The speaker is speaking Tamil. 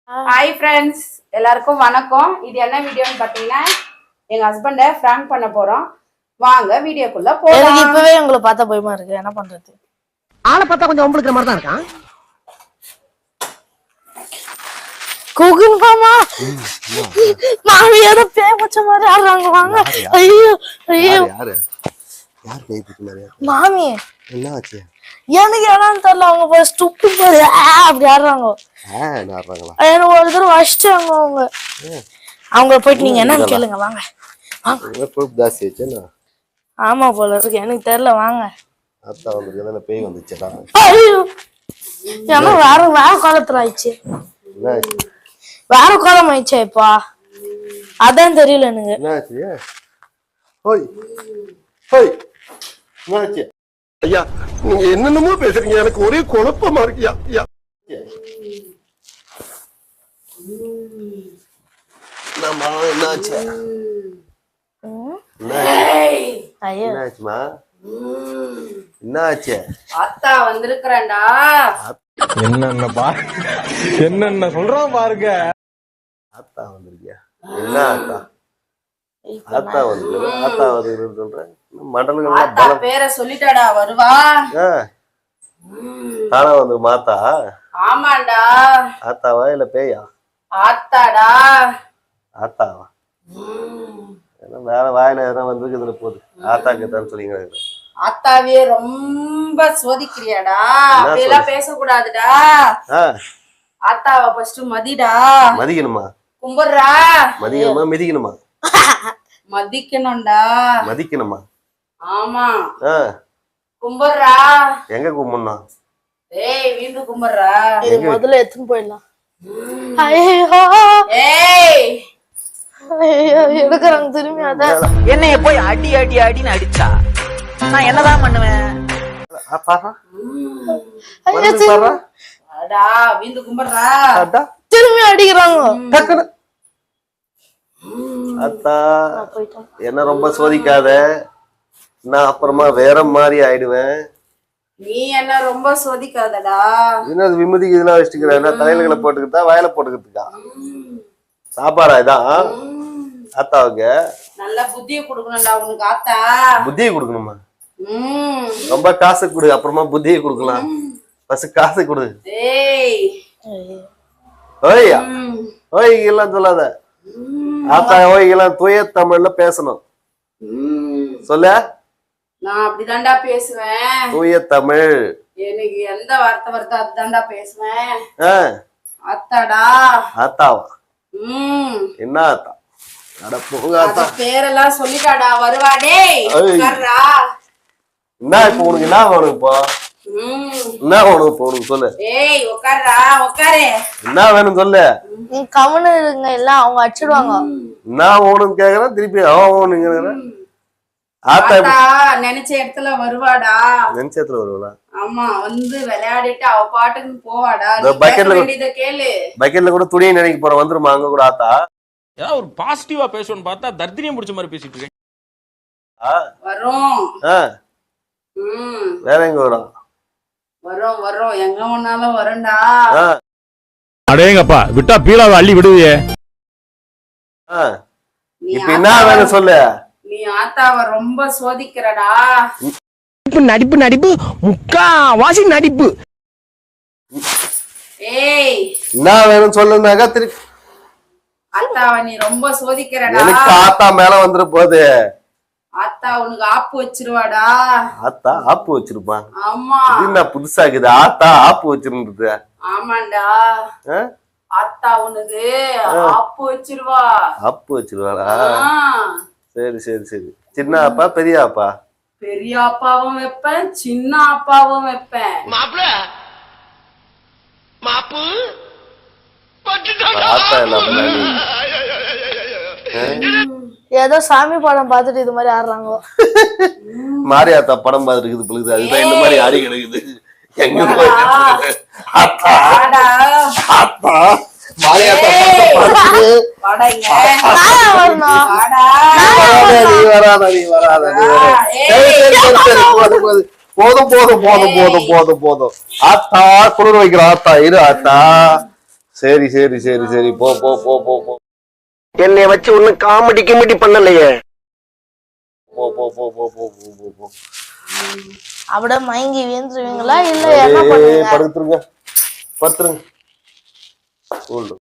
Hi friends, எல்லாருக்கும் வணக்கம். இது என்ன வீடியோன்னு பாத்தீங்கன்னா எங்க ஹஸ்பண்ட பிராங்க் பண்ண போறோம். வாங்க வீடியோக்குள்ள போலாம். எனக்கு இப்பவே உங்களை பார்த்தா பயமா இருக்கு. என்ன பண்றது? ஆளை பார்த்தா கொஞ்சம் உங்களுக்கு மாதிரி தான் இருக்கான். குகுன் மாமா மாமியார பேய் பச்ச மாதிரி ஆடுறாங்க. வாங்க. ஐயோ ஐயோ யாரு பேய் பச்ச மாதிரி? மாமி என்ன ஆச்சு? எனக்கு என்னன்னு தெரியல. அவங்க போய் ஸ்டூப்பு மாதிரி அப்படி ஆடுறாங்க. ஆடுறாங்களா? எனக்கு ஒரு தடவை வச்சிட்டாங்க அவங்க போயிட்டு நீங்க என்னன்னு கேளுங்க. வாங்க. ஜாஸ்தி ஆச்சுன்னா ஆமா போல இருக்கு. எனக்கு தெரியல. வாங்க. அத்தா வந்து பேய் வந்துச்சுடா. ஐயோ ஏன்னா வேற காலத்துல ஆயிடுச்சு. என்ன ஆச்சு? வேற காலம் ஆயிடுச்சா இப்பா? அதான் தெரியல எனக்கு. என்ன ஆச்சு? ஹோய் ஹோய் என்ன ஆச்சு? ஐயா நீங்க என்னென்னமோ பேசுறீங்க, எனக்கு ஒரே குழப்பமா இருக்கியா. என்னாச்சு? ஐயோ என்னாச்சுமா? என்ன ஆச்சு? அத்தா வந்திருக்கிறேன்டா. என்னென்ன சொல்றான் பாருங்க. ஆத்தா வந்திருக்கியா? என்ன ஆத்தா? ஆத்தா வந்து ஆத்தா வந்து சொல்றேன். மண்டலுக்கு அத்தா பேரை சொல்லிட்டாடா வருவா. தானா வந்து மாத்தா? ஆமாண்டா. ஆத்தாவா இல்ல பேயா? ஆத்தாடா. ஆத்தாவா? வேற வாயில எதனா வந்துருக்குதுல போகுது. ஆத்தா கேட்டான்னு சொல்லிங்க. ஆத்தாவே ரொம்ப சோதிக்கிறியாடா. அப்படியெல்லாம் பேசக்கூடாதுடா. ஆத்தாவை ஃபர்ஸ்ட் மதிடா. மதிக்கணுமா? கும்பிடுறா. மதிக்கணுமா மிதிக்கணுமா? மதிக்கணும்டா. மதிக்கணுமா? ஆமா. கும்பிடுறா. எங்க கும்பிடணும்? ஏய் வீண்டு கும்பிடுறா. இது முதல்ல எடுத்துன்னு போயிடலாம். ஐயோ ஏய் ஐயோ எடுக்கிறாங்க திரும்பி. அதான் என்னைய போய் அடி அடி அடின்னு அடிச்சா நான் என்னதான் பண்ணுவேன்? அடா வீண்டு கும்பிடுறா. திரும்பி அடிக்கிறாங்க. அத்தா என்ன ரொம்ப சோதிக்காத, நான் அப்புறமா வேற மாதிரி ஆயிடுவேன். நீ என்ன ரொம்ப சோதிக்காதடா. என்ன விமதிக்கு இதெல்லாம் வச்சுக்கிறேன்? தலையில போட்டுக்கிட்டா வாயில போட்டுக்கிட்டுக்கா சாப்பாடா இதான் ஆத்தாவுக்கு? நல்ல புத்தியை கொடுக்கணும்டா உனக்கு. ஆத்தா புத்தியை கொடுக்கணுமா? ரொம்ப காசு கொடு, அப்புறமா புத்தியை கொடுக்கலாம். ஃபர்ஸ்ட் காசு கொடு. ஏய் ஓய்யா ஓய் எல்லாம் சொல்லாத. ஆத்தா ஓய் எல்லாம் தூய தமிழ்ல பேசணும். சொல்ல நான் அப்படிதான்டா பேசுவேன். தூய தமிழ். எனக்கு எந்த வார்த்தை வருதோ அதுதான்டா பேசுவேன். அத்தாடா. ஆத்தாவா? என்ன ஆத்தா? அட போங்க ஆத்தா. பேரெல்லாம் சொல்லிட்டாடா வருவா. டேய் உட்கார்றா. என்ன இப்ப உனக்கு என்ன வேணும்? இப்போ என்ன வேணும் இப்போ உனக்கு சொல்லு. ஏய் உட்கார்றா உட்காரு. என்ன வேணும் சொல்லு. நீ கவனம் இருங்க, எல்லாம் அவங்க அடிச்சிடுவாங்க. என்ன வேணும்னு கேக்குறேன், திருப்பி அவன் ஆத்தா நினைச்ச இடத்துல வருவாடா. நினைச்ச இடத்துல வருவாளா? ஆமா வந்து விளையாடிட்டு அவ பாட்டுக்கு போவாடா. கேளு. பக்கெட்ல கூட துணியை நினைக்க போற வந்துருமா அங்க கூட ஆத்தா? ஏதாவது ஒரு பாசிட்டிவா பேசணும்னு பார்த்தா தர்தினியம் பிடிச்ச மாதிரி பேசிட்டு இருக்கேன். வரும். வேற எங்க வரும்? வரும் வரும் எங்க ஒன்னாலும் வரும்டா. அடேங்கப்பா விட்டா பீலாவை அள்ளி விடுவியே. இப்ப என்ன வேணும் சொல்லு. நீ ஆத்தாவை ரொம்ப சோதிக்கிறடா. நடிப்பு நடிப்பு முக்காவாசி நடிப்பு. ஏய் என்ன வேணும் சொல்லுனாக்கா திருப்பி. ஆத்தாவை நீ ரொம்ப சோதிக்கிறடா. எனக்கு ஆத்தா மேல வந்துரு போகுது. ஆத்தா உனக்கு ஆப்பு வச்சிருவாடா. ஆத்தா ஆப்பு வச்சிருப்பான்? ஆமா. என்ன புதுசா இருக்குது ஆத்தா ஆப்பு வச்சிருந்தது? ஆமாண்டா. ஆத்தா உனக்கு ஆப்பு வச்சிருவா. ஆப்பு வச்சிருவாளா? சரி சரி சரி. சின்ன அப்பா பெரிய அப்பா? பெரிய அப்பாவும் வைப்பேன், சின்ன அப்பாவும் வைப்பேன். ஆத்தா என்ன பண்ணாடி? ஏதோ சாமி படம் பார்த்துட்டு இது மாதிரி ஆடுறாங்க. மாரியாத்தா படம் பார்த்துருக்குது பொழுது, அதுதான் இந்த மாதிரி ஆடி கிடக்குது. எங்க போய் ஆத்தா ஆத்தா மாரியாத்தா போதும் போதும் போதும் போதும் போதும் போதும். ஆத்தா குளிர் வைக்கிற ஆத்தா இரு ஆத்தா. சரி சரி சரி சரி போ போ போ போ போ என்னை வச்சு ஒன்னும் காமெடி கிமெடி பண்ணலையே. போ போ போ போ போ போ போ போ அப்படியே மயங்கி வீந்துருவீங்களா இல்ல என்ன ஏய், பண்ணுவீங்க? படுத்துருங்க படுத்துருங்க.